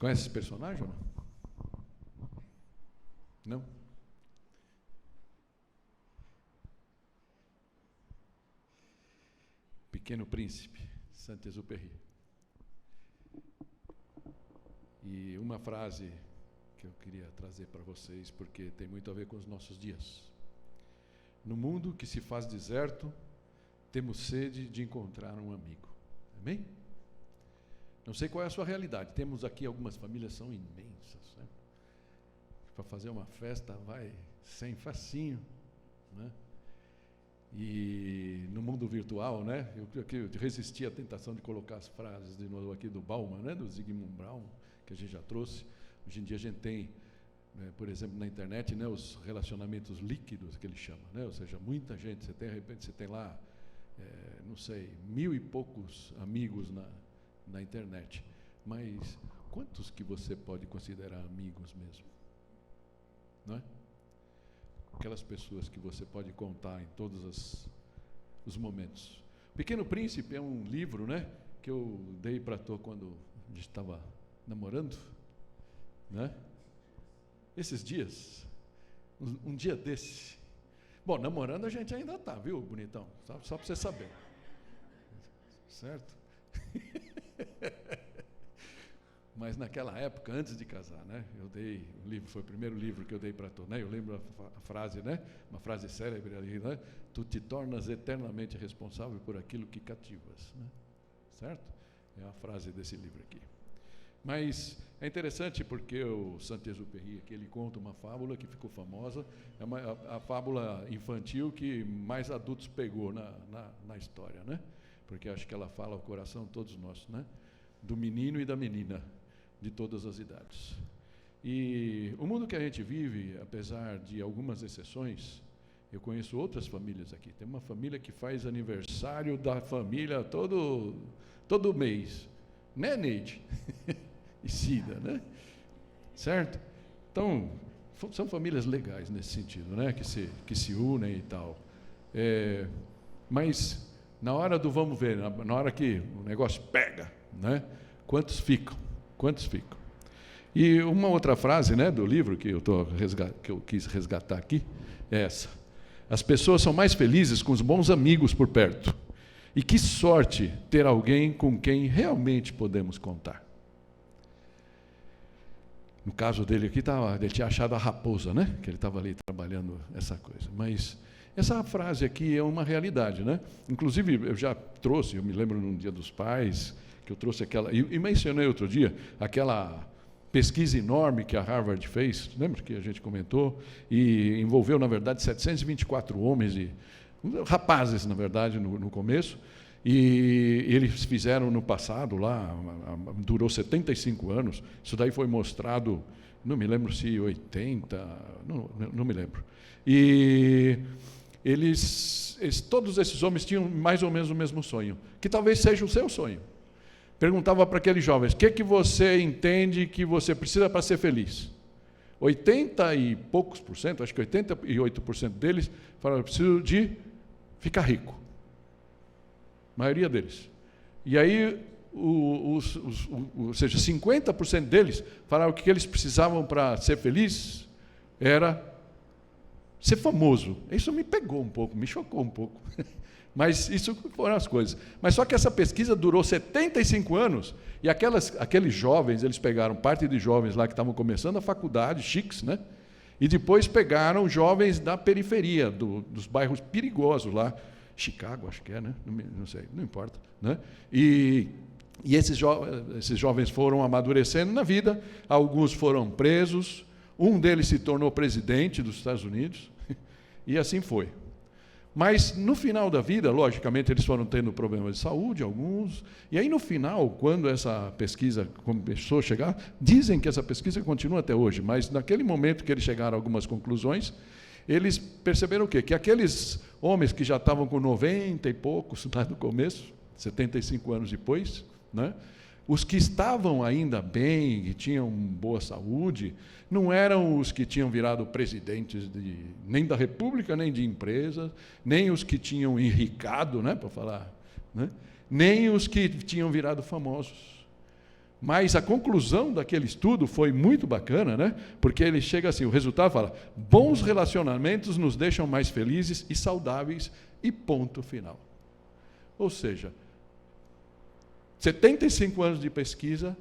conhecem esse personagem ou não? Não? Pequeno Príncipe, Saint-Exupéry. E uma frase que eu queria trazer para vocês, porque tem muito a ver com os nossos dias. No mundo que se faz deserto, temos sede de encontrar um amigo. Amém? Não sei qual é a sua realidade. Temos aqui algumas famílias, são imensas, né? Para fazer uma festa vai sem facinho, né? E no mundo virtual, né? Eu resisti à tentação de colocar as frases de novo aqui do Bauman, né? Do Zygmunt Bauman, que a gente já trouxe. Hoje em dia a gente tem, né, por exemplo, na internet, né, os relacionamentos líquidos, que ele chama, né? Ou seja, muita gente, de repente você tem lá, não sei, 1000 e poucos amigos na internet. Mas quantos que você pode considerar amigos mesmo? Não é? Aquelas pessoas que você pode contar em todos os momentos. Pequeno Príncipe é um livro, né, que eu dei para Tô quando a gente estava namorando, né? Esses dias, um dia desse. Bom, namorando a gente ainda está, viu, bonitão? Só para você saber. Certo? Mas naquela época, antes de casar, né, eu dei um livro, foi o primeiro livro que eu dei para Tô, né? Eu lembro a frase, né? Uma frase célebre ali, né? Tu te tornas eternamente responsável por aquilo que cativas, né? Certo? É a frase desse livro aqui. Mas é interessante porque o Saint-Exupéry aqui, ele conta uma fábula que ficou famosa, é a fábula infantil que mais adultos pegou na história, né? Porque acho que ela fala ao coração de todos nós, né? Do menino e da menina, de todas as idades. E o mundo que a gente vive, apesar de algumas exceções, eu conheço outras famílias aqui. Tem uma família que faz aniversário da família todo mês, né, Neide? E Cida, né? Certo? Então, são famílias legais nesse sentido, né? Que se unem e tal. Mas, na hora do vamos ver, na hora que o negócio pega, né? Quantos ficam? Quantos ficam? E uma outra frase, né, do livro que eu quis resgatar aqui é essa: as pessoas são mais felizes com os bons amigos por perto. E que sorte ter alguém com quem realmente podemos contar. No caso dele aqui, ele tinha achado a raposa, né? Que ele estava ali trabalhando essa coisa. Mas essa frase aqui é uma realidade, né? Inclusive, eu já trouxe, eu me lembro num Dia dos Pais, que eu trouxe aquela, e mencionei outro dia, aquela pesquisa enorme que a Harvard fez, lembra que a gente comentou, e envolveu, na verdade, 724 homens, rapazes, na verdade, no começo, e eles fizeram no passado, lá, durou 75 anos, isso daí foi mostrado, não me lembro se 80, não me lembro, e todos esses homens tinham mais ou menos o mesmo sonho, que talvez seja o seu sonho. Perguntava para aqueles jovens: o que você entende que você precisa para ser feliz? 80 e poucos por cento, acho que 88% deles falaram: eu preciso de ficar rico. A maioria deles. E aí, ou seja, 50% deles falaram que o que eles precisavam para ser feliz era ser famoso. Isso me pegou um pouco, me chocou um pouco. Mas isso foram as coisas. Mas só que essa pesquisa durou 75 anos, e aqueles jovens, eles pegaram parte de jovens lá que estavam começando a faculdade, chiques, né? E depois pegaram jovens da periferia, dos bairros perigosos lá, Chicago, acho que é, né? Não sei, não importa, né? E esses jovens foram amadurecendo na vida, alguns foram presos, um deles se tornou presidente dos Estados Unidos, e assim foi. Mas, no final da vida, logicamente, eles foram tendo problemas de saúde, alguns, e aí, no final, quando essa pesquisa começou a chegar, dizem que essa pesquisa continua até hoje, mas naquele momento que eles chegaram a algumas conclusões, eles perceberam o quê? Que aqueles homens que já estavam com 90 e poucos, lá no começo, 75 anos depois, né? Os que estavam ainda bem, que tinham boa saúde, não eram os que tinham virado presidentes nem da República, nem de empresas, nem os que tinham enricado, né, para falar, né, nem os que tinham virado famosos. Mas a conclusão daquele estudo foi muito bacana, né? Porque ele chega assim, o resultado fala: bons relacionamentos nos deixam mais felizes e saudáveis, e ponto final. Ou seja, 75 anos de pesquisa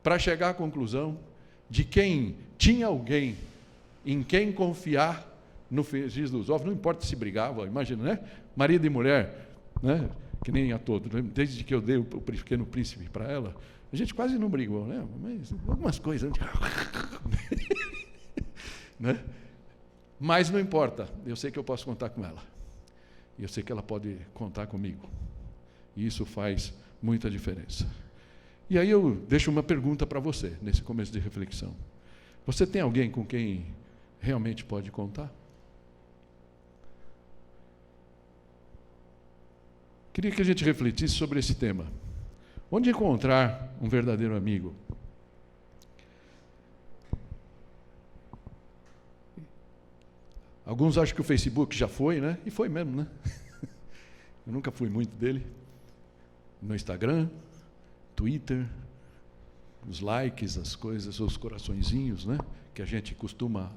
para chegar à conclusão de quem tinha alguém em quem confiar no frigir dos ovos, não importa se brigava, imagina, né? Marido e mulher, né? Que nem a todos, desde que eu dei o Pequeno Príncipe para ela, a gente quase não brigou, né? Mas algumas coisas. Né? Mas não importa, eu sei que eu posso contar com ela. E eu sei que ela pode contar comigo. E isso faz muita diferença. E aí eu deixo uma pergunta para você, nesse começo de reflexão. Você tem alguém com quem realmente pode contar? Queria que a gente refletisse sobre esse tema. Onde encontrar um verdadeiro amigo? Alguns acham que o Facebook já foi, né? E foi mesmo, né? Eu nunca fui muito dele. No Instagram, Twitter, os likes, as coisas, os coraçõezinhos, né? Que a gente costuma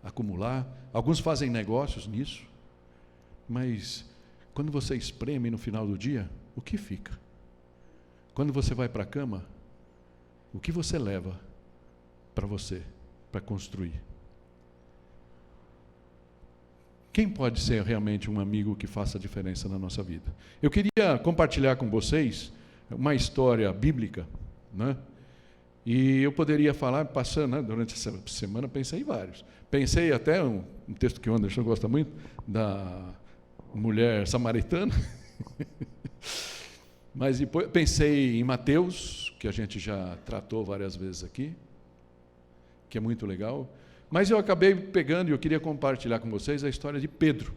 acumular. Alguns fazem negócios nisso. Mas quando você espreme no final do dia, o que fica? Quando você vai para a cama, o que você leva para você, para construir? Quem pode ser realmente um amigo que faça diferença na nossa vida? Eu queria compartilhar com vocês uma história bíblica, né? E eu poderia falar, passando, né, durante essa semana, pensei em vários. Pensei até um texto que o Anderson gosta muito, da mulher samaritana. Mas depois pensei em Mateus, que a gente já tratou várias vezes aqui, que é muito legal. Mas eu acabei pegando, e eu queria compartilhar com vocês a história de Pedro.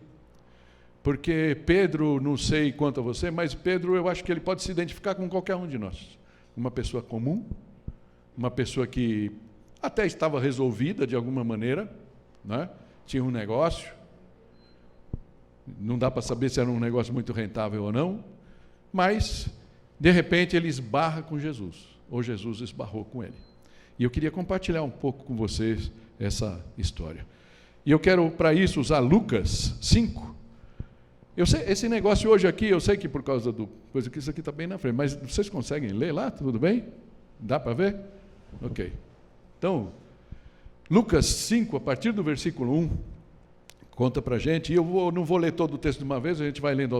Porque Pedro, não sei quanto a você, mas Pedro, eu acho que ele pode se identificar com qualquer um de nós. Uma pessoa comum, uma pessoa que até estava resolvida de alguma maneira, né? Tinha um negócio, não dá para saber se era um negócio muito rentável ou não, mas, de repente, ele esbarra com Jesus, ou Jesus esbarrou com ele. E eu queria compartilhar um pouco com vocês essa história. E eu quero, para isso, usar Lucas 5. Eu sei, esse negócio hoje aqui, eu sei que por causa do coisa que isso aqui está bem na frente, mas vocês conseguem ler lá? Tudo bem? Dá para ver? Ok. Então, Lucas 5, a partir do versículo 1, conta para a gente, e eu não vou ler todo o texto de uma vez, a gente vai lendo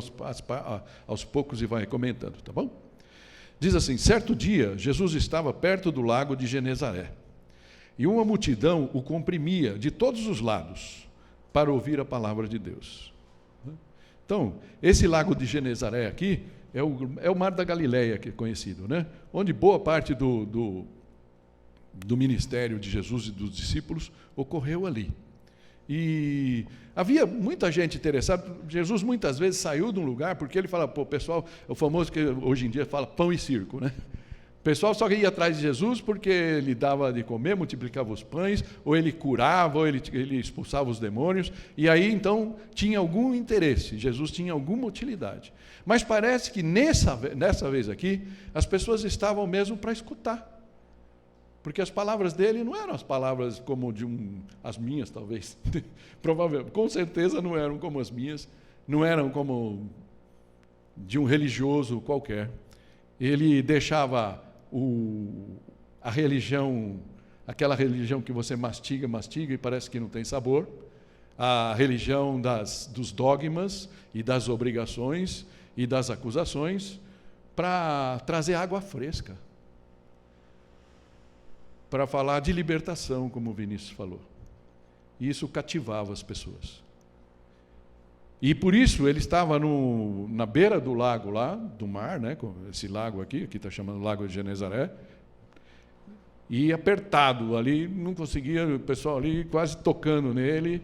aos poucos e vai comentando, tá bom? Diz assim: certo dia, Jesus estava perto do lago de Genezaré, e uma multidão o comprimia de todos os lados para ouvir a palavra de Deus. Então, esse lago de Genezaré aqui é o mar da Galileia, que é conhecido, né? Onde boa parte do ministério de Jesus e dos discípulos ocorreu ali. E havia muita gente interessada. Jesus muitas vezes saiu de um lugar, porque ele fala, pô, pessoal, é o famoso que hoje em dia fala pão e circo, né? O pessoal só ia atrás de Jesus porque ele dava de comer, multiplicava os pães, ou ele curava, ou ele expulsava os demônios, e aí então tinha algum interesse, Jesus tinha alguma utilidade. Mas parece que nessa vez aqui, as pessoas estavam mesmo para escutar. Porque as palavras dele não eram as palavras como as minhas, talvez. Provavelmente, com certeza não eram como as minhas, não eram como de um religioso qualquer. Ele deixava a religião, aquela religião que você mastiga e parece que não tem sabor, a religião dos dogmas e das obrigações e das acusações, para trazer água fresca, para falar de libertação, como o Vinícius falou. E isso cativava as pessoas. E por isso ele estava na beira do lago lá, do mar, né, esse lago aqui está chamando Lago de Genezaré, e apertado ali, não conseguia, o pessoal ali quase tocando nele,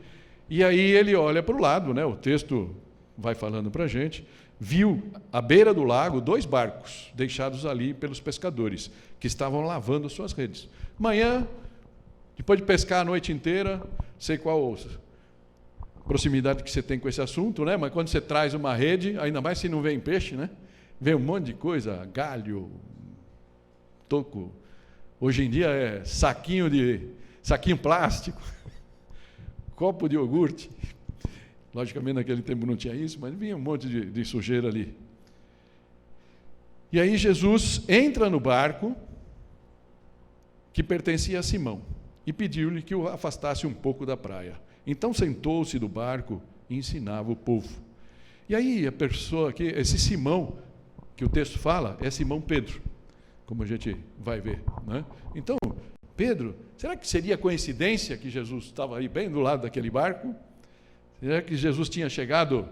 e aí ele olha para o lado, né, o texto vai falando para a gente, viu à beira do lago 2 barcos deixados ali pelos pescadores, que estavam lavando suas redes. Manhã, depois de pescar a noite inteira, sei qual proximidade que você tem com esse assunto, né? Mas quando você traz uma rede, ainda mais se não vem peixe, né? Vem um monte de coisa, galho, toco. Hoje em dia é saquinho plástico, copo de iogurte. Logicamente naquele tempo não tinha isso, mas vinha um monte de sujeira ali. E aí Jesus entra no barco que pertencia a Simão e pediu-lhe que o afastasse um pouco da praia. Então sentou-se do barco e ensinava o povo. E aí a pessoa aqui, esse Simão, que o texto fala, é Simão Pedro, como a gente vai ver, né? Então, Pedro, será que seria coincidência que Jesus estava aí bem do lado daquele barco? Será que Jesus tinha chegado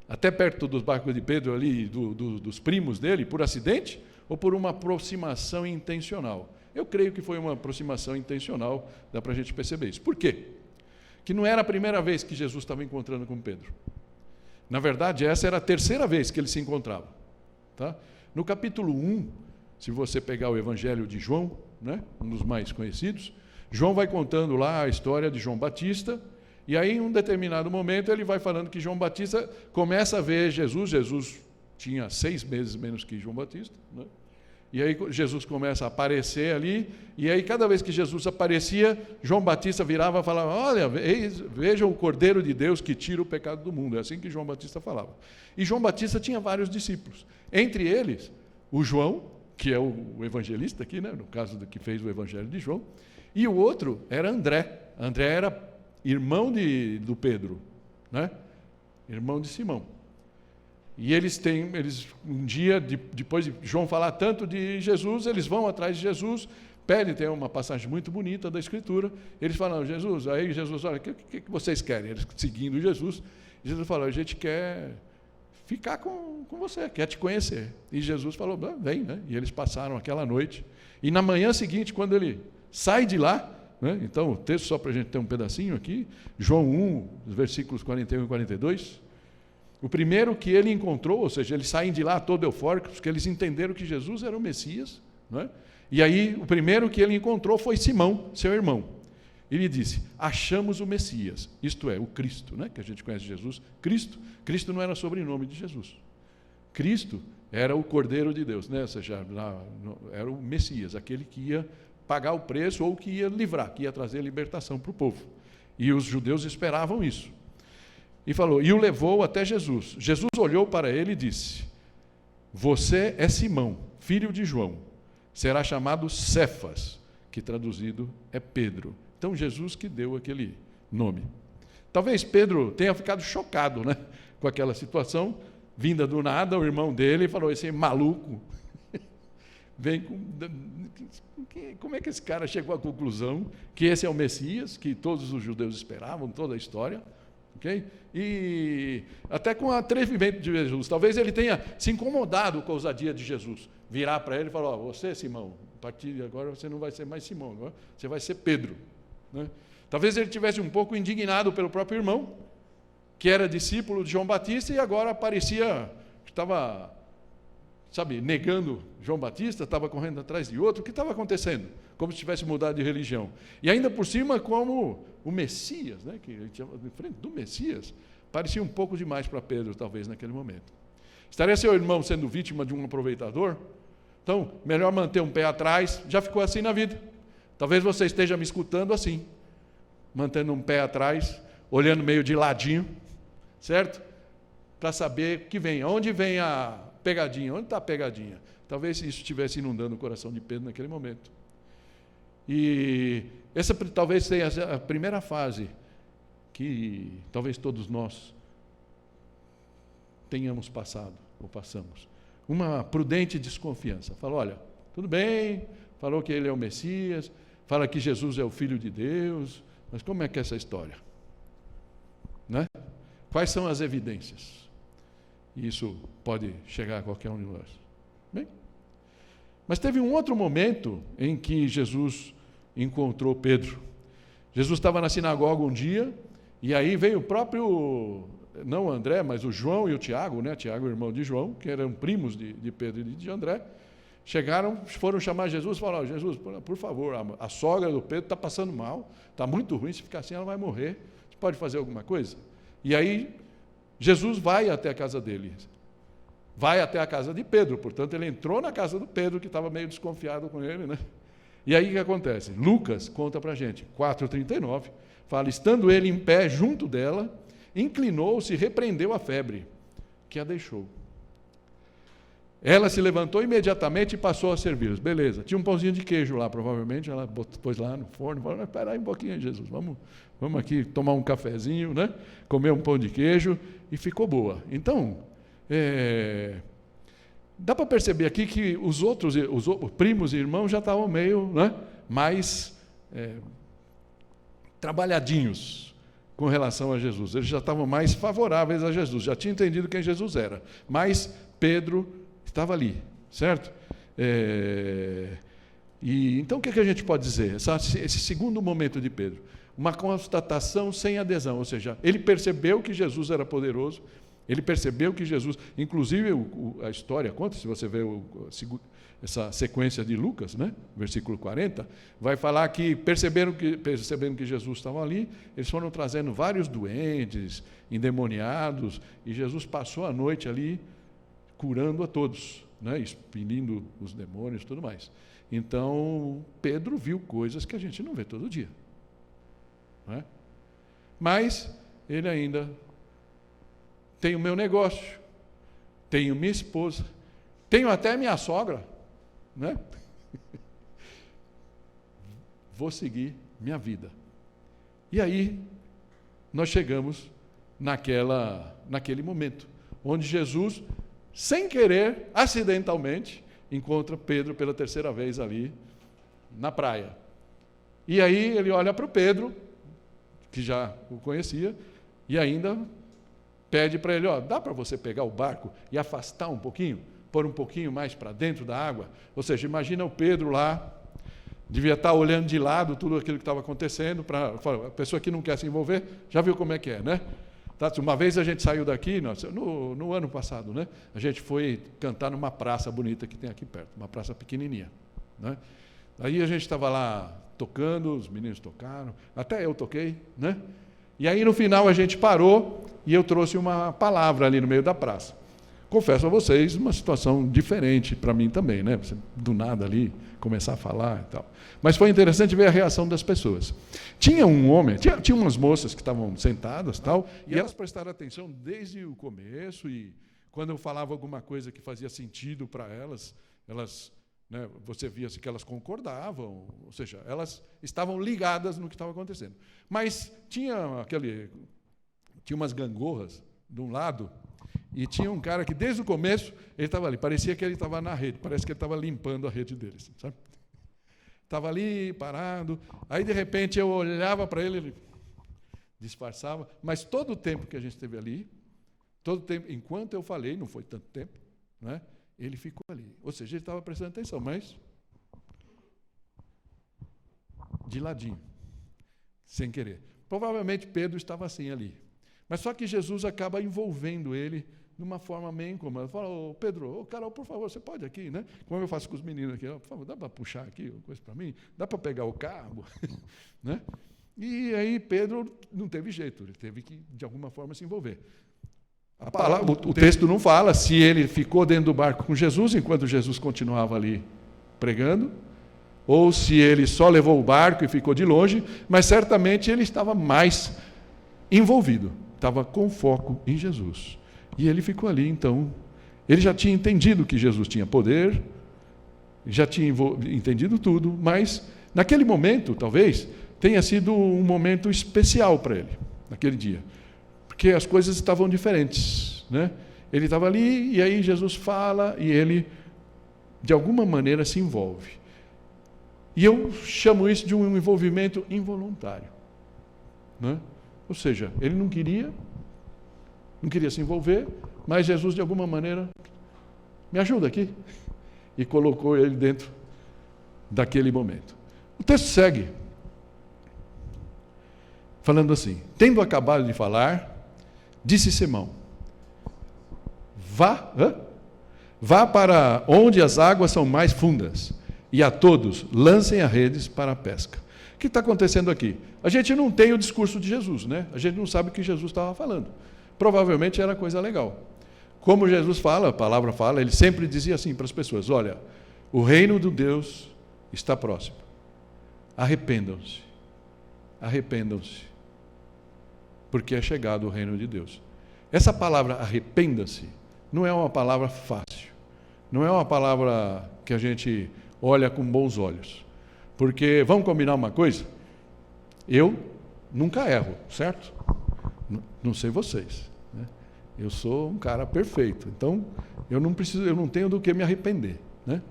até perto dos barcos de Pedro ali, dos primos dele, por acidente? Ou por uma aproximação intencional? Eu creio que foi uma aproximação intencional, dá para a gente perceber isso. Por quê? Que não era a primeira vez que Jesus estava encontrando com Pedro. Na verdade, essa era a terceira vez que ele se encontrava. Tá? No capítulo 1, se você pegar o Evangelho de João, né, um dos mais conhecidos, João vai contando lá a história de João Batista, e aí em um determinado momento ele vai falando que João Batista começa a ver Jesus. Jesus tinha 6 meses menos que João Batista, né? E aí Jesus começa a aparecer ali, e aí cada vez que Jesus aparecia, João Batista virava e falava: olha, veja o Cordeiro de Deus que tira o pecado do mundo. É assim que João Batista falava. E João Batista tinha vários discípulos, entre eles o João, que é o evangelista aqui, né, no caso do que fez o Evangelho de João, e o outro era André. André era irmão do Pedro, né? Irmão de Simão. E eles um dia, depois de João falar tanto de Jesus, eles vão atrás de Jesus, pedem, tem uma passagem muito bonita da Escritura, eles falam: Jesus, aí Jesus, olha, o que vocês querem? Eles seguindo Jesus, Jesus falou: a gente quer ficar com você, quer te conhecer. E Jesus falou: vem, né? E eles passaram aquela noite, e na manhã seguinte, quando ele sai de lá, né? Então o texto, só para a gente ter um pedacinho aqui, João 1, versículos 41 e 42, o primeiro que ele encontrou, ou seja, eles saem de lá todo eufóricos, porque eles entenderam que Jesus era o Messias, né? E aí o primeiro que ele encontrou foi Simão, seu irmão. Ele disse: achamos o Messias, isto é, o Cristo, né? Que a gente conhece Jesus. Cristo não era sobrenome de Jesus. Cristo era o Cordeiro de Deus, né? Ou seja, era o Messias, aquele que ia pagar o preço ou que ia livrar, que ia trazer libertação para o povo. E os judeus esperavam isso. E falou, e o levou até Jesus. Jesus olhou para ele e disse: você é Simão, filho de João, será chamado Cefas, que traduzido é Pedro. Então Jesus que deu aquele nome. Talvez Pedro tenha ficado chocado, né, com aquela situação, vinda do nada, o irmão dele falou: esse maluco vem com... Como é que esse cara chegou à conclusão que esse é o Messias, que todos os judeus esperavam, toda a história? Okay? E até com o atrevimento de Jesus, talvez ele tenha se incomodado com a ousadia de Jesus, virar para ele e falar: você, Simão, a partir de agora você não vai ser mais Simão, agora você vai ser Pedro, né? Talvez ele tivesse um pouco indignado pelo próprio irmão, que era discípulo de João Batista, e agora parecia que estava, negando João Batista, estava correndo atrás de outro. O que estava acontecendo? Como se tivesse mudado de religião. E ainda por cima, como o Messias, né, que ele tinha de frente do Messias, parecia um pouco demais para Pedro, talvez, naquele momento. Estaria seu irmão sendo vítima de um aproveitador? Então, melhor manter um pé atrás. Já ficou assim na vida. Talvez você esteja me escutando assim, mantendo um pé atrás, olhando meio de ladinho, certo? Para saber o que vem, onde vem a pegadinha, onde está a pegadinha. Talvez isso estivesse inundando o coração de Pedro naquele momento. E essa talvez seja a primeira fase que talvez todos nós tenhamos passado ou passamos. Uma prudente desconfiança. Fala: olha, tudo bem, falou que ele é o Messias, fala que Jesus é o Filho de Deus, mas como é que é essa história? Né? Quais são as evidências? E isso pode chegar a qualquer um de nós. Bem, mas teve um outro momento em que Jesus encontrou Pedro. Jesus estava na sinagoga um dia, e aí veio o próprio, não o André, mas o João e o Tiago, né? Tiago, irmão de João, que eram primos de Pedro e de André, chegaram, foram chamar Jesus e falaram: Jesus, por favor, a sogra do Pedro está passando mal, está muito ruim, se ficar assim ela vai morrer, você pode fazer alguma coisa? E aí Jesus vai até a casa dele. vai até a casa de Pedro. Portanto, ele entrou na casa do Pedro, que estava meio desconfiado com ele, né? E aí o que acontece? Lucas conta para a gente, 4,39, fala, estando ele em pé junto dela, inclinou-se e repreendeu a febre, que a deixou. Ela se levantou imediatamente e passou a servi-los. Beleza, tinha um pãozinho de queijo lá, provavelmente, ela pôs lá no forno, falou, espera aí um pouquinho, Jesus, vamos aqui tomar um cafezinho, né? Comer um pão de queijo, e ficou boa. Então, dá para perceber aqui que os primos e irmãos já estavam meio, né, mais trabalhadinhos com relação a Jesus. Eles já estavam mais favoráveis a Jesus, já tinham entendido quem Jesus era. Mas Pedro estava ali, certo? E então o que a gente pode dizer? Esse segundo momento de Pedro, uma constatação sem adesão, ou seja, ele percebeu que Jesus era poderoso, ele percebeu que Jesus, inclusive a história conta, se você vê essa sequência de Lucas, né, versículo 40, vai falar que percebendo que Jesus estava ali, eles foram trazendo vários doentes, endemoniados, e Jesus passou a noite ali curando a todos, né, expelindo os demônios e tudo mais. Então, Pedro viu coisas que a gente não vê todo dia. Não é? Mas ele ainda tem o meu negócio, tenho minha esposa, tenho até minha sogra, né? Vou seguir minha vida. E aí, nós chegamos naquele momento, onde Jesus, sem querer, acidentalmente, encontra Pedro pela terceira vez ali na praia. E aí ele olha para o Pedro, que já o conhecia, e ainda pede para ele, dá para você pegar o barco e afastar um pouquinho, pôr um pouquinho mais para dentro da água? Ou seja, imagina o Pedro lá, devia estar olhando de lado tudo aquilo que estava acontecendo, a pessoa que não quer se envolver, já viu como é que é, né? Uma vez a gente saiu daqui, no ano passado, né? A gente foi cantar numa praça bonita que tem aqui perto, uma praça pequenininha, né? Aí a gente estava lá tocando, os meninos tocaram, até eu toquei, né? E aí no final a gente parou e eu trouxe uma palavra ali no meio da praça. Confesso a vocês, uma situação diferente para mim também, né? Você, do nada ali, começar a falar e tal. Mas foi interessante ver a reação das pessoas. Tinha um homem, tinha umas moças que estavam sentadas tal, e elas prestaram atenção desde o começo, e quando eu falava alguma coisa que fazia sentido para elas, né, você via que elas concordavam, ou seja, elas estavam ligadas no que estava acontecendo. Mas tinha umas gangorras de um lado, e tinha um cara que desde o começo ele estava ali, parecia que ele estava na rede, parece que ele estava limpando a rede deles, sabe? Estava ali, parado, aí de repente eu olhava para ele, ele disfarçava, mas todo o tempo que a gente esteve ali, todo o tempo, enquanto eu falei, não foi tanto tempo, né? Ele ficou ali. Ou seja, ele estava prestando atenção, mas de ladinho, sem querer. Provavelmente Pedro estava assim ali. Mas só que Jesus acaba envolvendo ele de uma forma meio incômoda. Fala, Pedro, Carol, por favor, você pode aqui, né? Como eu faço com os meninos aqui, por favor, dá para puxar aqui uma coisa para mim? Dá para pegar o cabo? Né? E aí Pedro não teve jeito, ele teve que, de alguma forma, se envolver. O texto não fala se ele ficou dentro do barco com Jesus, enquanto Jesus continuava ali pregando, ou se ele só levou o barco e ficou de longe, mas certamente ele estava mais envolvido, estava com foco em Jesus. E ele ficou ali, então, ele já tinha entendido que Jesus tinha poder, já tinha entendido tudo, mas naquele momento, talvez, tenha sido um momento especial para ele, naquele dia. Porque as coisas estavam diferentes, né? Ele estava ali e aí Jesus fala e ele, de alguma maneira, se envolve. E eu chamo isso de um envolvimento involuntário, né? Ou seja, ele não queria se envolver, mas Jesus, de alguma maneira, me ajuda aqui. E colocou ele dentro daquele momento. O texto segue, falando assim, tendo acabado de falar, disse Simão, vá para onde as águas são mais fundas, e a todos lancem as redes para a pesca. O que está acontecendo aqui? A gente não tem o discurso de Jesus, né? A gente não sabe o que Jesus estava falando. Provavelmente era coisa legal. Como Jesus fala, a palavra fala, ele sempre dizia assim para as pessoas: olha, o reino de Deus está próximo. Arrependam-se. Arrependam-se. Porque é chegado o reino de Deus. Essa palavra arrependa-se não é uma palavra fácil. Não é uma palavra que a gente olha com bons olhos. Porque, vamos combinar uma coisa? Eu nunca erro, certo? Não sei vocês, né? Eu sou um cara perfeito, então eu não tenho do que me arrepender, né?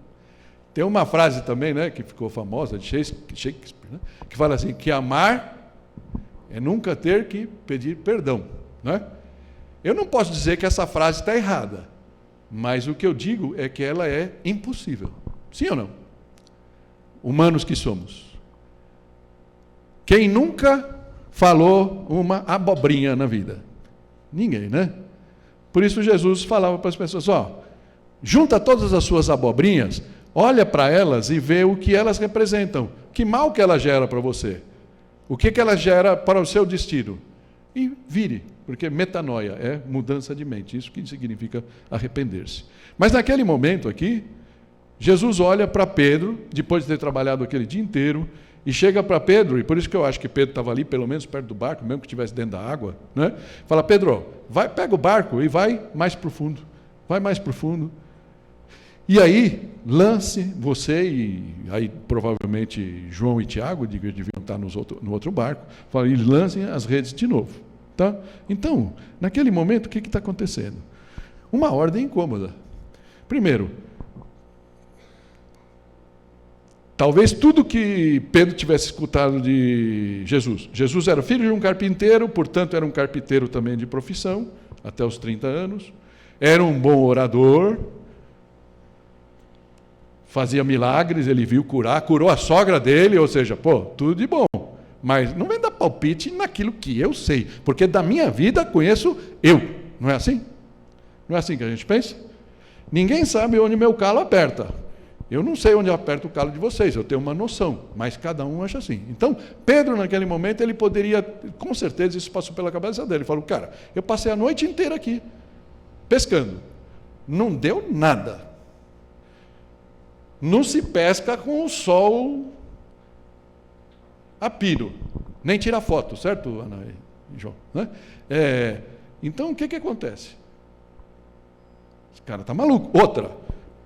Tem uma frase também, né, que ficou famosa de Shakespeare, né, que fala assim, que amar é nunca ter que pedir perdão, né? Eu não posso dizer que essa frase está errada, mas o que eu digo é que ela é impossível. Sim ou não? Humanos que somos. Quem nunca falou uma abobrinha na vida? Ninguém, né? Por isso Jesus falava para as pessoas, junta todas as suas abobrinhas, olha para elas e vê o que elas representam, que mal que ela gera para você, o que ela gera para o seu destino. E vire, porque metanoia é mudança de mente, isso que significa arrepender-se. Mas naquele momento aqui, Jesus olha para Pedro, depois de ter trabalhado aquele dia inteiro, e chega para Pedro, e por isso que eu acho que Pedro estava ali, pelo menos perto do barco, mesmo que estivesse dentro da água, né? Fala, Pedro, pega o barco e vai mais profundo, vai mais profundo. E aí, lance você, e aí provavelmente João e Tiago deviam estar no outro barco, fala, e lancem as redes de novo. Tá? Então, naquele momento, o que está acontecendo? Uma ordem incômoda. Primeiro, talvez tudo que Pedro tivesse escutado de Jesus. Jesus era filho de um carpinteiro, portanto era um carpinteiro também de profissão, até os 30 anos. Era um bom orador, fazia milagres, ele viu curar, curou a sogra dele, ou seja, tudo de bom. Mas não vem dar palpite naquilo que eu sei, porque da minha vida conheço eu. Não é assim? Não é assim que a gente pensa? Ninguém sabe onde meu calo aperta. Eu não sei onde aperta o calo de vocês, eu tenho uma noção, mas cada um acha assim. Então, Pedro, naquele momento, ele poderia, com certeza, isso passou pela cabeça dele. Ele falou, cara, eu passei a noite inteira aqui, pescando. Não deu nada. Não se pesca com o sol a piro, nem tira foto, certo, Ana e João? Né? Então, o que acontece? Esse cara está maluco. Outra,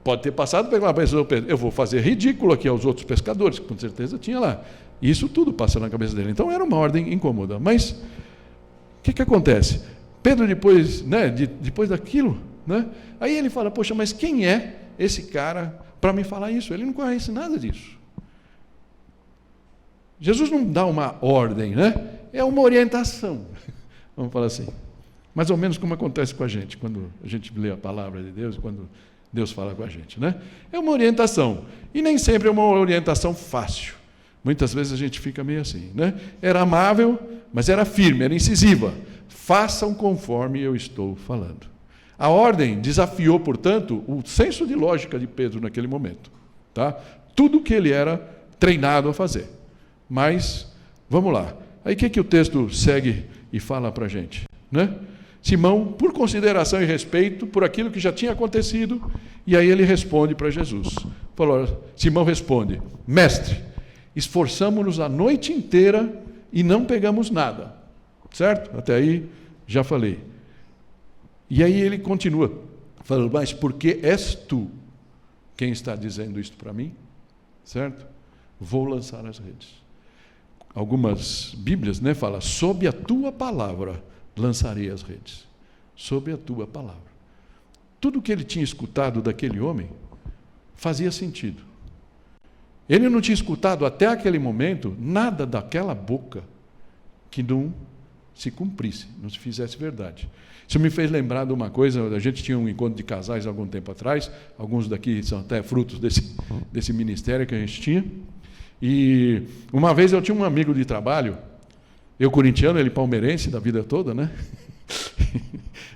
pode ter passado pela cabeça do Pedro, eu vou fazer ridículo aqui aos outros pescadores, que com certeza tinha lá. Isso tudo passa na cabeça dele. Então, era uma ordem incômoda. Mas, o que acontece? Pedro, depois daquilo, né? Aí ele fala, poxa, mas quem é esse cara para me falar isso? Ele não conhece nada disso. Jesus não dá uma ordem, né? É uma orientação, vamos falar assim. Mais ou menos como acontece com a gente, quando a gente lê a palavra de Deus, quando Deus fala com a gente, né? É uma orientação, e nem sempre é uma orientação fácil. Muitas vezes a gente fica meio assim, né? Era amável, mas era firme, era incisiva. Façam conforme eu estou falando. A ordem desafiou, portanto, o senso de lógica de Pedro naquele momento, tá? Tudo que ele era treinado a fazer. Mas, vamos lá. Aí o que o texto segue e fala para a gente? Né? Simão, por consideração e respeito por aquilo que já tinha acontecido, e aí ele responde para Jesus. Simão responde, mestre, esforçamo-nos a noite inteira e não pegamos nada. Certo? Até aí já falei. E aí ele continua, falando, mas porque és tu quem está dizendo isto para mim? Certo? Vou lançar as redes. Algumas Bíblias, né, falam, sob a tua palavra lançarei as redes. Sob a tua palavra. Tudo que ele tinha escutado daquele homem fazia sentido. Ele não tinha escutado até aquele momento nada daquela boca que não se cumprisse, não se fizesse verdade. Isso me fez lembrar de uma coisa, a gente tinha um encontro de casais há algum tempo atrás, alguns daqui são até frutos desse ministério que a gente tinha. E uma vez eu tinha um amigo de trabalho, eu corintiano, ele palmeirense da vida toda, né?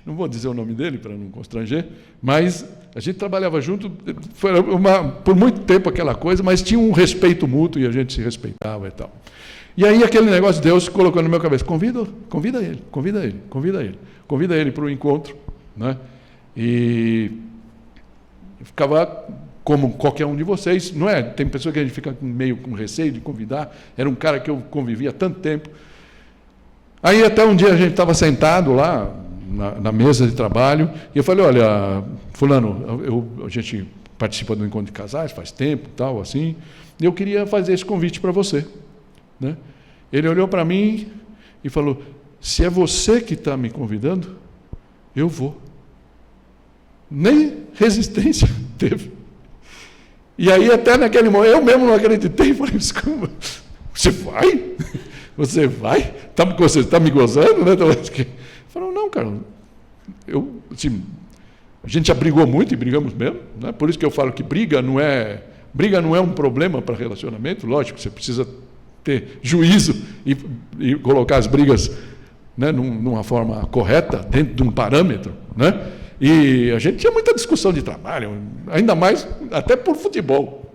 Não vou dizer o nome dele para não constranger, mas a gente trabalhava junto, foi por muito tempo aquela coisa, mas tinha um respeito mútuo e a gente se respeitava e tal. E aí aquele negócio de Deus colocou na minha cabeça, convida ele para o encontro, né? E ficava como qualquer um de vocês, não é? Tem pessoa que a gente fica meio com receio de convidar, era um cara que eu convivia há tanto tempo. Aí até um dia a gente estava sentado lá, na mesa de trabalho, e eu falei, olha, fulano, a gente participa do encontro de casais faz tempo, tal, assim, e eu queria fazer esse convite para você. Né? Ele olhou para mim e falou, se é você que está me convidando, eu vou. Nem resistência teve. E aí, até naquele momento, eu mesmo não acreditei, falei, como? Você vai? Você vai? Você está me gozando? Né? Falou, não, cara, assim, a gente já brigou muito e brigamos mesmo, né? Por isso que eu falo que briga não é um problema para relacionamento, lógico, você precisa ter juízo e colocar as brigas, né, numa forma correta, dentro de um parâmetro, né? E a gente tinha muita discussão de trabalho, ainda mais até por futebol.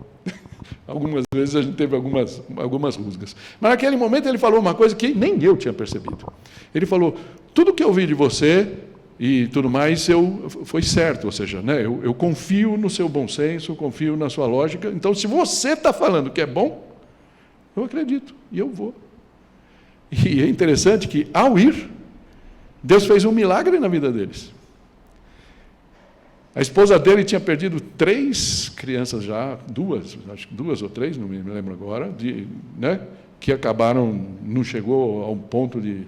Algumas vezes a gente teve algumas rusgas. Mas naquele momento ele falou uma coisa que nem eu tinha percebido. Ele falou, tudo que eu vi de você e tudo mais foi certo, ou seja, né, eu confio no seu bom senso, confio na sua lógica, então se você está falando que é bom, eu acredito e eu vou. E é interessante que, ao ir, Deus fez um milagre na vida deles. A esposa dele tinha perdido 3 crianças já, acho que 2 ou 3, não me lembro agora, né, que acabaram, não chegou a um ponto de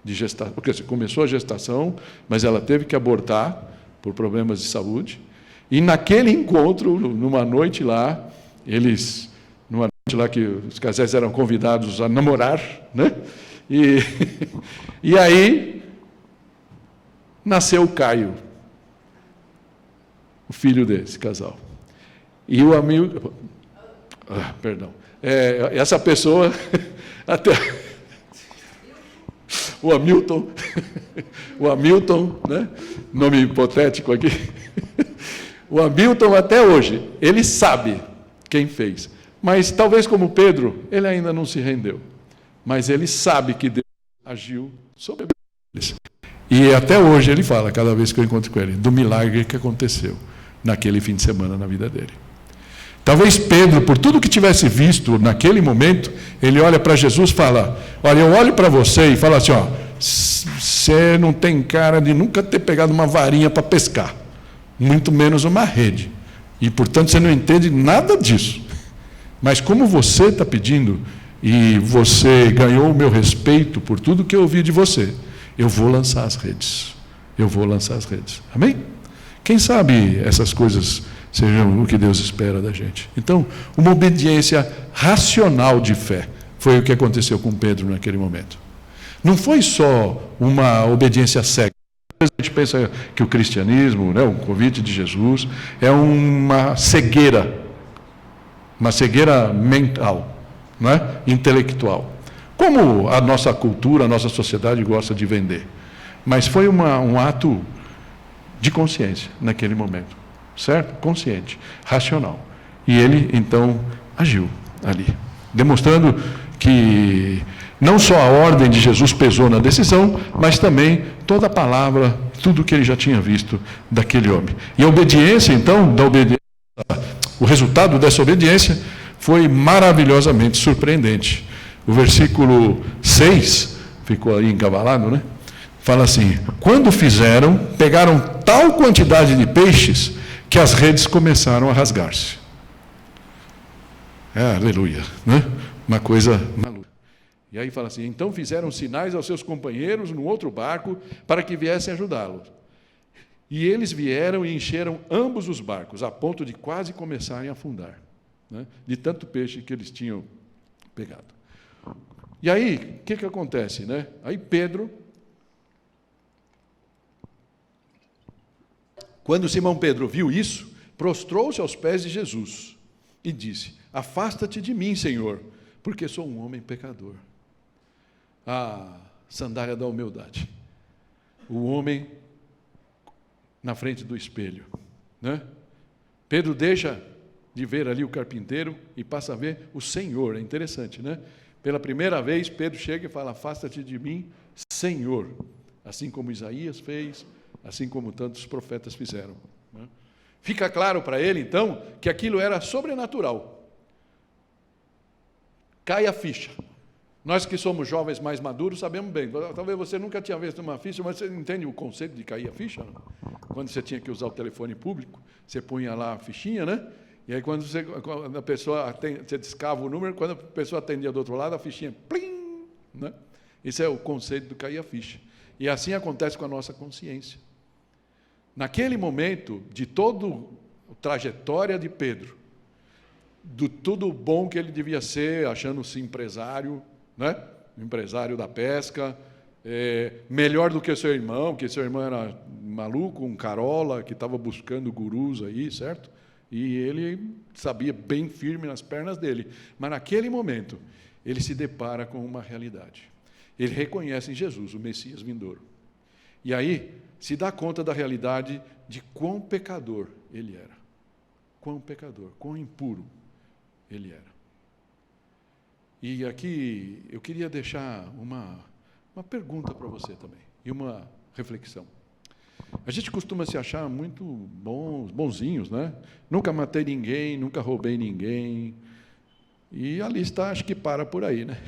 gestação, porque começou a gestação, mas ela teve que abortar por problemas de saúde. E naquele encontro, numa noite lá que os casais eram convidados a namorar, né? E aí nasceu o Caio, o filho desse casal. E o amigo... perdão. Essa pessoa... até o Hamilton, né? Nome hipotético aqui. O Hamilton, até hoje, ele sabe quem fez. Mas, talvez como Pedro, ele ainda não se rendeu. Mas ele sabe que Deus agiu sobre eles. E até hoje ele fala, cada vez que eu encontro com ele, do milagre que aconteceu naquele fim de semana na vida dele. Talvez Pedro, por tudo que tivesse visto naquele momento, ele olha para Jesus e fala, olha, eu olho para você e falo assim, ó, você não tem cara de nunca ter pegado uma varinha para pescar, muito menos uma rede. E, portanto, você não entende nada disso. Mas como você está pedindo, e você ganhou o meu respeito por tudo que eu ouvi de você, eu vou lançar as redes. Eu vou lançar as redes. Amém? Quem sabe essas coisas sejam o que Deus espera da gente. Então, uma obediência racional de fé foi o que aconteceu com Pedro naquele momento. Não foi só uma obediência cega. A gente pensa que o cristianismo, né, o convite de Jesus, é uma cegueira mental, não é? Intelectual. Como a nossa cultura, a nossa sociedade gosta de vender. Mas foi um ato de consciência naquele momento. Certo? Consciente, racional. E ele, então, agiu ali, demonstrando que não só a ordem de Jesus pesou na decisão, mas também toda a palavra, tudo que ele já tinha visto daquele homem. E a obediência, então, o resultado dessa obediência foi maravilhosamente surpreendente. O versículo 6, ficou aí encavalado, né? Fala assim, quando fizeram, pegaram tal quantidade de peixes que as redes começaram a rasgar-se. Aleluia, né? Uma coisa maluca. E aí fala assim, então fizeram sinais aos seus companheiros no outro barco para que viessem ajudá-los. E eles vieram e encheram ambos os barcos, a ponto de quase começarem a afundar, né? De tanto peixe que eles tinham pegado. E aí, o que acontece, né? Aí Pedro, quando Simão Pedro viu isso, prostrou-se aos pés de Jesus e disse, afasta-te de mim, Senhor, porque sou um homem pecador. A sandália da humildade. O homem na frente do espelho, né? Pedro deixa de ver ali o carpinteiro e passa a ver o Senhor. É interessante, né? Pela primeira vez, Pedro chega e fala, afasta-te de mim, Senhor. Assim como Isaías fez, assim como tantos profetas fizeram. Fica claro para ele, então, que aquilo era sobrenatural. Cai a ficha. Nós que somos jovens mais maduros sabemos bem. Talvez você nunca tinha visto uma ficha, mas você entende o conceito de cair a ficha? Não? Quando você tinha que usar o telefone público, você punha lá a fichinha, né? E aí quando a pessoa você discava o número, quando a pessoa atendia do outro lado, a fichinha, plim, né? Esse é o conceito do cair a ficha. E assim acontece com a nossa consciência. Naquele momento, de toda a trajetória de Pedro, do tudo bom que ele devia ser, achando-se empresário, né? Empresário da pesca, melhor do que seu irmão, porque seu irmão era maluco, um carola, que estava buscando gurus aí, certo? E ele sabia bem firme nas pernas dele. Mas naquele momento, ele se depara com uma realidade. Ele reconhece em Jesus o Messias vindouro. E aí, se dá conta da realidade de quão pecador ele era. Quão pecador, quão impuro ele era. E aqui eu queria deixar uma pergunta para você também, e uma reflexão. A gente costuma se achar muito bonzinhos, né? Nunca matei ninguém, nunca roubei ninguém. E a lista acho que para por aí, né?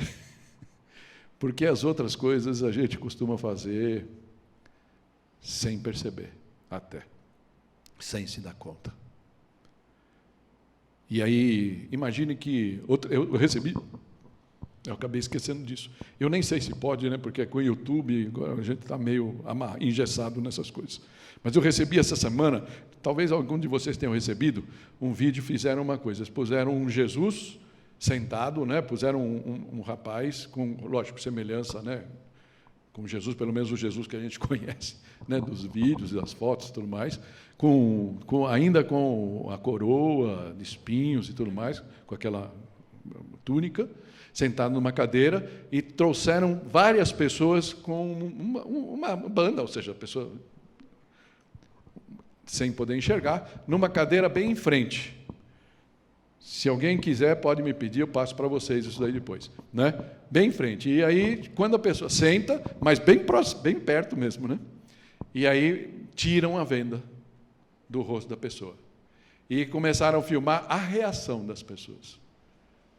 Porque as outras coisas a gente costuma fazer sem perceber, até, sem se dar conta. E aí, imagine que eu recebi, eu acabei esquecendo disso. Eu nem sei se pode, né? Porque com o YouTube a gente está meio engessado nessas coisas. Mas eu recebi essa semana, talvez algum de vocês tenham recebido, um vídeo, fizeram uma coisa, eles puseram um Jesus sentado, né? Puseram um rapaz com, lógico, semelhança, né? Com Jesus, pelo menos o Jesus que a gente conhece, né? Dos vídeos, das fotos e tudo mais, ainda com a coroa de espinhos e tudo mais, com aquela túnica, sentado numa cadeira, e trouxeram várias pessoas com uma banda, ou seja, pessoa sem poder enxergar, numa cadeira bem em frente. Se alguém quiser, pode me pedir, eu passo para vocês isso daí depois, né? Bem em frente. E aí, quando a pessoa senta, mas bem próximo, bem perto mesmo, né? E aí tiram a venda do rosto da pessoa. E começaram a filmar a reação das pessoas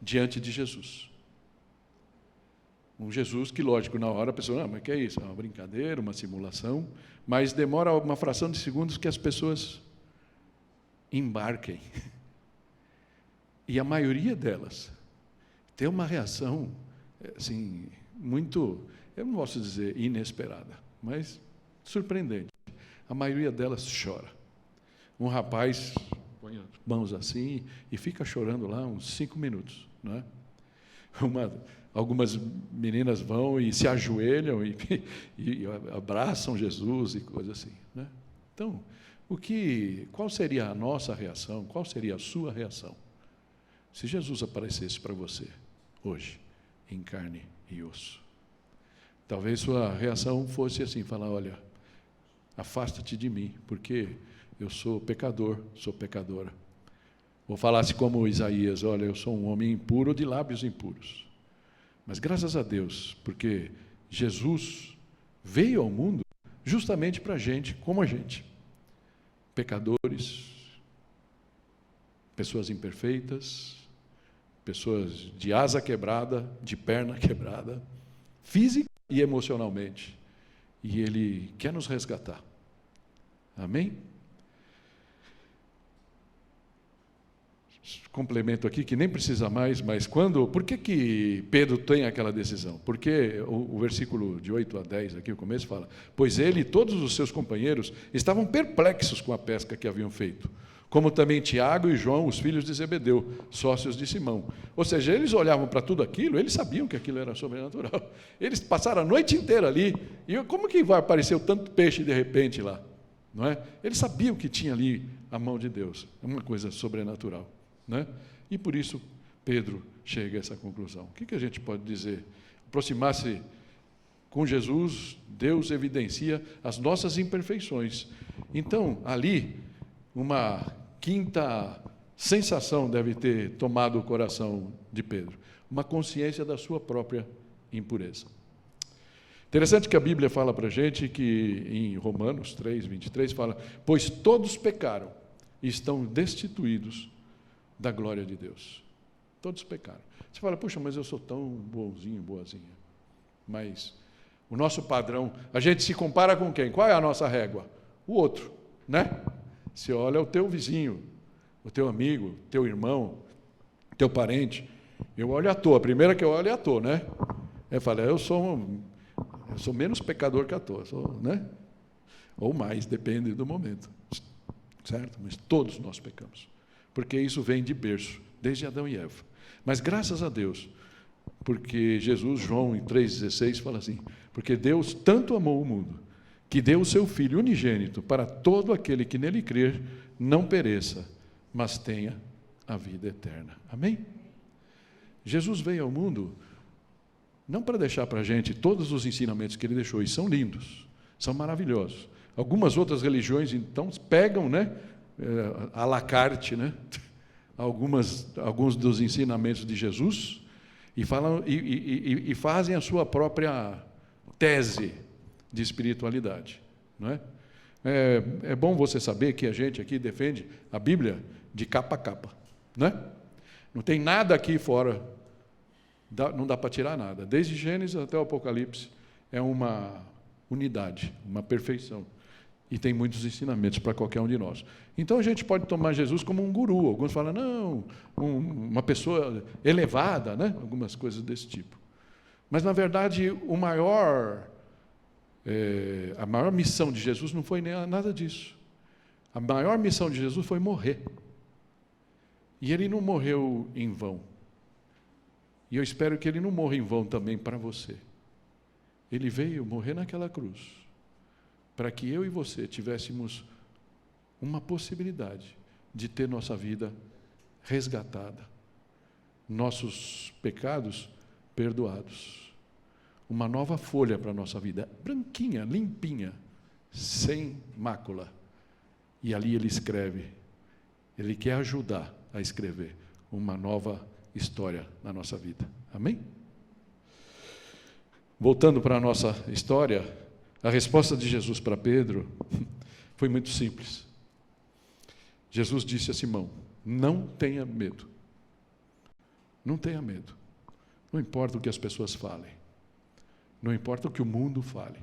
diante de Jesus. Um Jesus que, lógico, na hora a pessoa, mas que é isso? É uma brincadeira, uma simulação, mas demora uma fração de segundos que as pessoas embarquem. E a maioria delas tem uma reação, assim, muito, eu não posso dizer inesperada, mas surpreendente. A maioria delas chora. Um rapaz põe as mãos assim e fica chorando lá uns 5 minutos, não é? Algumas meninas vão e se ajoelham e abraçam Jesus e coisas assim, né? Então, qual seria a nossa reação? Qual seria a sua reação se Jesus aparecesse para você hoje, em carne e osso? Talvez sua reação fosse assim, falar, olha, afasta-te de mim, porque eu sou pecador, sou pecadora. Ou falasse como Isaías, olha, eu sou um homem impuro, de lábios impuros. Mas graças a Deus, porque Jesus veio ao mundo justamente para a gente, como a gente. Pecadores, pessoas imperfeitas, pessoas de asa quebrada, de perna quebrada, física e emocionalmente. E Ele quer nos resgatar. Amém? Complemento aqui, que nem precisa mais, mas por que Pedro tem aquela decisão? Porque o versículo de 8 a 10, aqui o começo fala, pois ele e todos os seus companheiros estavam perplexos com a pesca que haviam feito, como também Tiago e João, os filhos de Zebedeu, sócios de Simão. Ou seja, eles olhavam para tudo aquilo, eles sabiam que aquilo era sobrenatural. Eles passaram a noite inteira ali, e como que vai aparecer o tanto peixe de repente lá? Não é? Eles sabiam que tinha ali a mão de Deus, é uma coisa sobrenatural. Né? E por isso Pedro chega a essa conclusão. O que a gente pode dizer? Aproximar-se com Jesus, Deus evidencia as nossas imperfeições. Então, ali, uma quinta sensação deve ter tomado o coração de Pedro, uma consciência da sua própria impureza. Interessante que a Bíblia fala para a gente que em Romanos 3, 23 fala: pois todos pecaram e estão destituídos da glória de Deus. Todos pecaram. Você fala: puxa, mas eu sou tão bonzinho, boazinha. Mas o nosso padrão, a gente se compara com quem? Qual é a nossa régua? O outro, né? Você olha o teu vizinho, o teu amigo, teu irmão, teu parente. Eu olho à toa, a primeira que eu olho é à toa, né? Eu falo: eu sou menos pecador que à toa, né? Ou mais, depende do momento, certo? Mas todos nós pecamos, porque isso vem de berço, desde Adão e Eva. Mas graças a Deus, porque Jesus, João em 3,16 fala assim: porque Deus tanto amou o mundo, que deu o seu Filho unigênito para todo aquele que nele crer não pereça, mas tenha a vida eterna. Amém? Jesus veio ao mundo não para deixar para a gente todos os ensinamentos que ele deixou, e são lindos, são maravilhosos. Algumas outras religiões, então, pegam, né, à la carte, né, alguns dos ensinamentos de Jesus e falam e fazem a sua própria tese de espiritualidade, não é? É bom você saber que a gente aqui defende a Bíblia de capa a capa, né? Não tem nada aqui fora, não dá para tirar nada. Desde Gênesis até o Apocalipse é uma unidade, uma perfeição. E tem muitos ensinamentos para qualquer um de nós. Então a gente pode tomar Jesus como um guru. Alguns falam: não, uma pessoa elevada, né? Algumas coisas desse tipo. Mas, na verdade, a maior missão de Jesus não foi nada disso. A maior missão de Jesus foi morrer. E ele não morreu em vão. E eu espero que ele não morra em vão também para você. Ele veio morrer naquela cruz para que eu e você tivéssemos uma possibilidade de ter nossa vida resgatada, nossos pecados perdoados, uma nova folha para a nossa vida, branquinha, limpinha, sem mácula. E ali ele escreve, ele quer ajudar a escrever uma nova história na nossa vida. Amém? Voltando para a nossa história, a resposta de Jesus para Pedro foi muito simples. Jesus disse a Simão: não tenha medo. Não tenha medo. Não importa o que as pessoas falem. Não importa o que o mundo fale.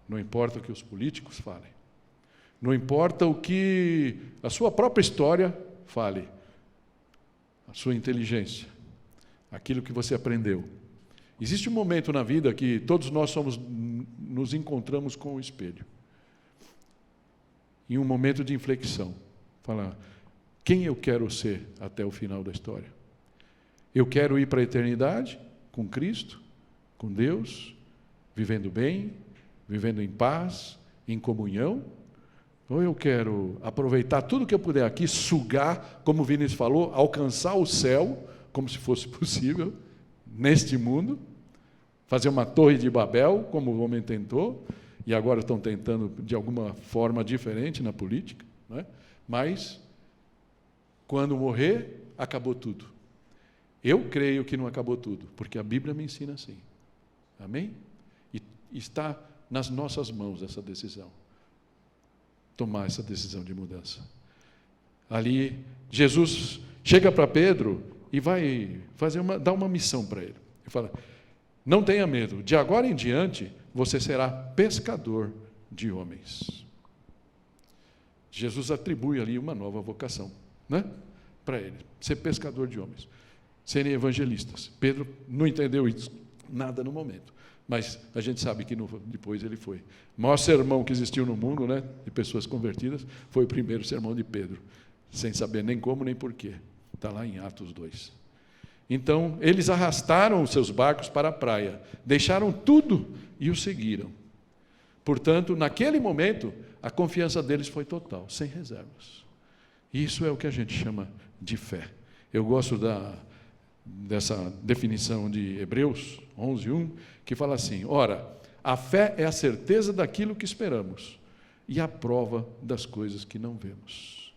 Não importa o que os políticos falem. Não importa o que a sua própria história fale. A sua inteligência. Aquilo que você aprendeu. Existe um momento na vida que todos nós nos encontramos com o espelho. Em um momento de inflexão. Falar: quem eu quero ser até o final da história? Eu quero ir para a eternidade com Cristo, com Deus, vivendo bem, vivendo em paz, em comunhão? Ou eu quero aproveitar tudo que eu puder aqui, sugar, como o Vinícius falou, alcançar o céu, como se fosse possível, neste mundo, fazer uma torre de Babel, como o homem tentou, e agora estão tentando de alguma forma diferente na política, não é? Mas, quando morrer, acabou tudo. Eu creio que não acabou tudo, porque a Bíblia me ensina assim. Amém? E está nas nossas mãos essa decisão. Tomar essa decisão de mudança. Ali, Jesus chega para Pedro e vai dar uma missão para ele. Ele fala: não tenha medo, de agora em diante você será pescador de homens. Jesus atribui ali uma nova vocação, né, para ele, ser pescador de homens, serem evangelistas. Pedro não entendeu isso, nada no momento, mas a gente sabe que depois ele foi. O maior sermão que existiu no mundo, né, de pessoas convertidas, foi o primeiro sermão de Pedro, sem saber nem como nem porquê. Está lá em Atos 2. Então, eles arrastaram os seus barcos para a praia, deixaram tudo e o seguiram. Portanto, naquele momento, a confiança deles foi total, sem reservas. Isso é o que a gente chama de fé. Eu gosto dessa definição de Hebreus 11:1, que fala assim: ora, a fé é a certeza daquilo que esperamos e a prova das coisas que não vemos.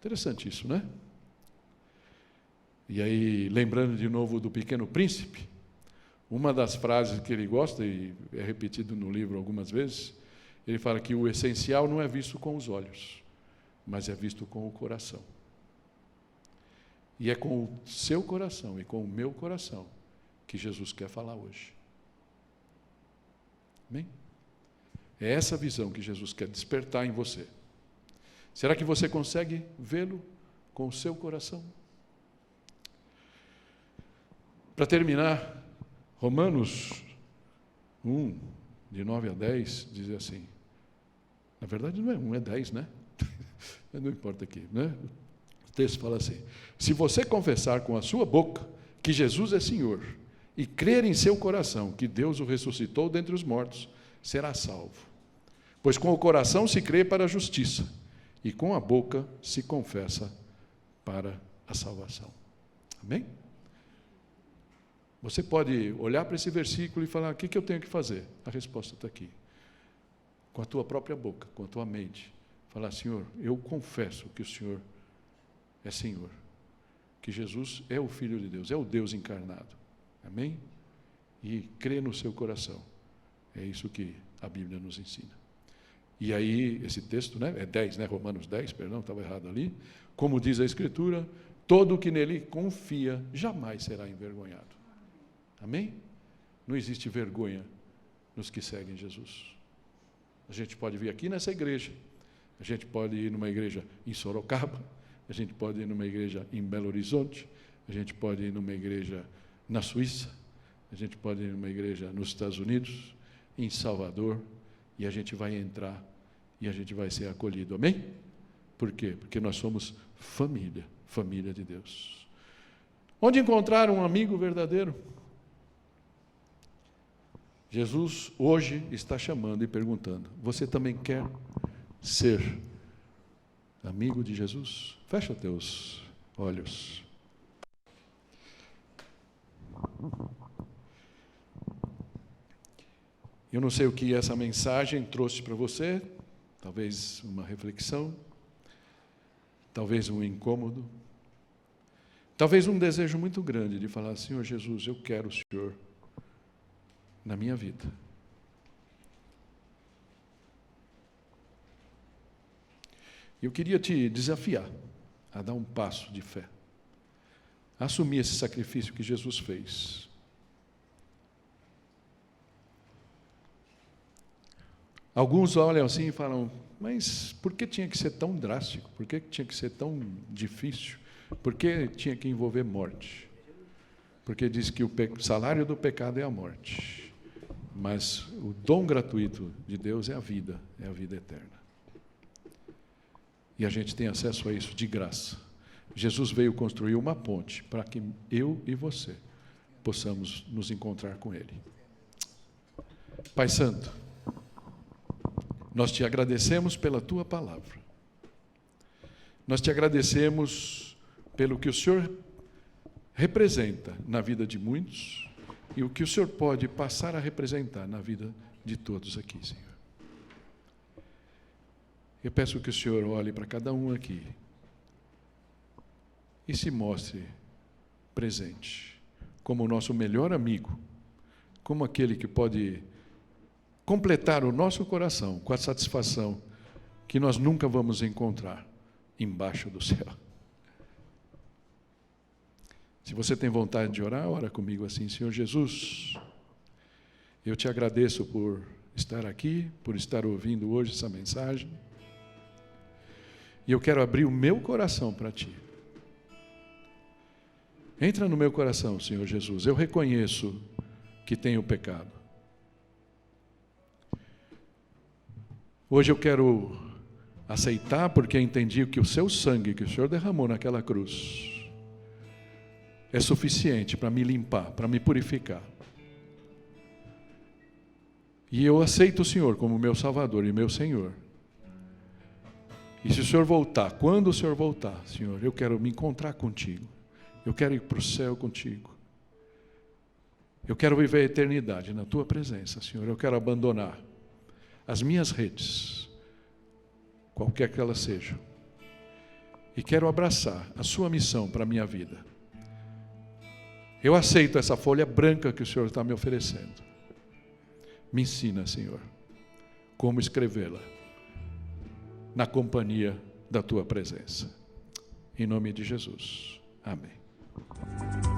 Interessante isso, né? E aí, lembrando de novo do Pequeno Príncipe, Uma das frases que ele gosta, e é repetido no livro algumas vezes, ele fala que o essencial não é visto com os olhos, mas é visto com o coração. E é com o seu coração e com o meu coração que Jesus quer falar hoje. Amém? É essa visão que Jesus quer despertar em você. Será que você consegue vê-lo com o seu coração? Para terminar, Romanos 1, de 9 a 10, diz assim, na verdade não é 1, é 10, né? Não importa aqui, né? O texto fala assim, se você confessar com a sua boca que Jesus é Senhor e crer em seu coração que Deus o ressuscitou dentre os mortos, será salvo. Pois com o coração se crê para a justiça e com a boca se confessa para a salvação. Amém? Você pode olhar para esse versículo e falar, o que eu tenho que fazer? A resposta está aqui. Com a tua própria boca, com a tua mente. Falar, Senhor, eu confesso que o Senhor é Senhor. Que Jesus é o Filho de Deus, é o Deus encarnado. Amém? E crê no seu coração. É isso que a Bíblia nos ensina. E aí, esse texto, né, é 10, né, Romanos 10, perdão, estava errado ali. Como diz a Escritura, todo o que nele confia jamais será envergonhado. Amém? Não existe vergonha nos que seguem Jesus. A gente pode vir aqui nessa igreja, a gente pode ir numa igreja em Sorocaba, a gente pode ir numa igreja em Belo Horizonte, a gente pode ir numa igreja na Suíça, a gente pode ir numa igreja nos Estados Unidos, em Salvador, e a gente vai entrar e a gente vai ser acolhido. Amém? Por quê? Porque nós somos família, família de Deus. Onde encontrar um amigo verdadeiro? Jesus hoje está chamando e perguntando, você também quer ser amigo de Jesus? Fecha teus olhos. Eu não sei o que essa mensagem trouxe para você, talvez uma reflexão, talvez um incômodo, talvez um desejo muito grande de falar, Senhor Jesus, eu quero o Senhor na minha vida. Eu queria te desafiar a dar um passo de fé, a assumir esse sacrifício que Jesus fez. Alguns olham assim e falam, mas por que tinha que ser tão drástico? Por que tinha que ser tão difícil? Por que tinha que envolver morte? Porque diz que o salário do pecado é a morte. Mas o dom gratuito de Deus é a vida eterna. E a gente tem acesso a isso de graça. Jesus veio construir uma ponte para que eu e você possamos nos encontrar com Ele. Pai Santo, nós te agradecemos pela Tua palavra. Nós te agradecemos pelo que o Senhor representa na vida de muitos e o que o Senhor pode passar a representar na vida de todos aqui, Senhor. Eu peço que o Senhor olhe para cada um aqui e se mostre presente, como o nosso melhor amigo, como aquele que pode completar o nosso coração com a satisfação que nós nunca vamos encontrar embaixo do céu. Se você tem vontade de orar, ora comigo assim, Senhor Jesus, eu te agradeço por estar aqui, por estar ouvindo hoje essa mensagem, e eu quero abrir o meu coração para Ti. Entra no meu coração, Senhor Jesus, eu reconheço que tenho pecado. Hoje eu quero aceitar, porque entendi que o Seu sangue que o Senhor derramou naquela cruz é suficiente para me limpar, para me purificar. E eu aceito o Senhor como meu Salvador e meu Senhor. E se o Senhor voltar, quando o Senhor voltar, Senhor, eu quero me encontrar contigo. Eu quero ir para o céu contigo. Eu quero viver a eternidade na Tua presença, Senhor. Eu quero abandonar as minhas redes, qualquer que elas sejam, e quero abraçar a Sua missão para a minha vida. Eu aceito essa folha branca que o Senhor está me oferecendo. Me ensina, Senhor, como escrevê-la na companhia da Tua presença. Em nome de Jesus. Amém.